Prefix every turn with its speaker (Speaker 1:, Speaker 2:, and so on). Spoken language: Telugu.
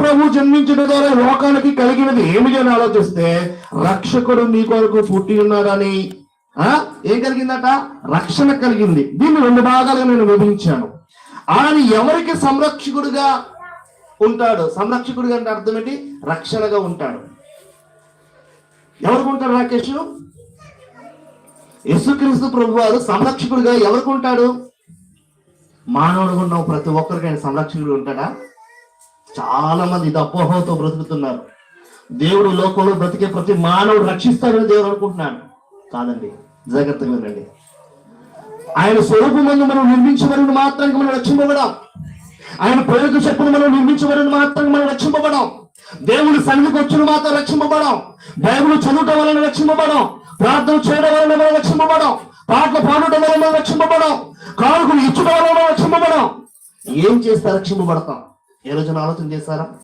Speaker 1: ప్రభు జన్మించడం ద్వారా లోకానికి కలిగినది ఏమిటి అని ఆలోచిస్తే, రక్షకుడు మీ కొరకు పుట్టి ఉన్నాడని ఏం కలిగిందట? రక్షణ కలిగింది. దీన్ని 2 భాగాలుగా నేను విభజించాను. ఆయన ఎవరికి సంరక్షకుడుగా ఉంటాడు? సంరక్షకుడిగా అంటే అర్థం ఏంటి? రక్షణగా ఉంటాడు. ఎవరికి ఉంటాడు రాకేష్? యేసుక్రీస్తు ప్రభు వారు సంరక్షకుడిగా ఎవరికి ఉంటాడు? మానవుడుగా ఉన్న ప్రతి ఒక్కరికి ఆయన సంరక్షకుడు ఉంటాడా? చాలా మంది ఇది అపోహతో బ్రతుకుతున్నారు. దేవుడు లోకంలో బ్రతికే ప్రతి మానవుడు రక్షిస్తాడని దేవుడు అనుకుంటున్నాడు. కాదండి, జాగ్రత్తగా వినండి. ఆయన స్వరూపమందు మనం నిర్మించబడిన మాత్రంగా మనం రక్షింపబడాం. ఆయన ప్రయోగ శక్తిని మనం నిర్మించబడిన మాత్రంగా మనం రక్షింపబడాం. దేవుడి సన్నిధికి వచ్చిన మాత్రం రక్షింపబడాం. బైబిల్ చదవటం వలన రక్షింపబడాం. ప్రార్థన చేయడం వలన మనం రక్షింపబడాం. పాటలు పాడటం వలన మనం రక్షింపబడాం. కానుకలు ఇచ్చడం వలన రక్షింపబడాం. ఏం చేస్తే రక్షింపబడతాం? ఏ రోజున ఆలోచన చేస్తారా?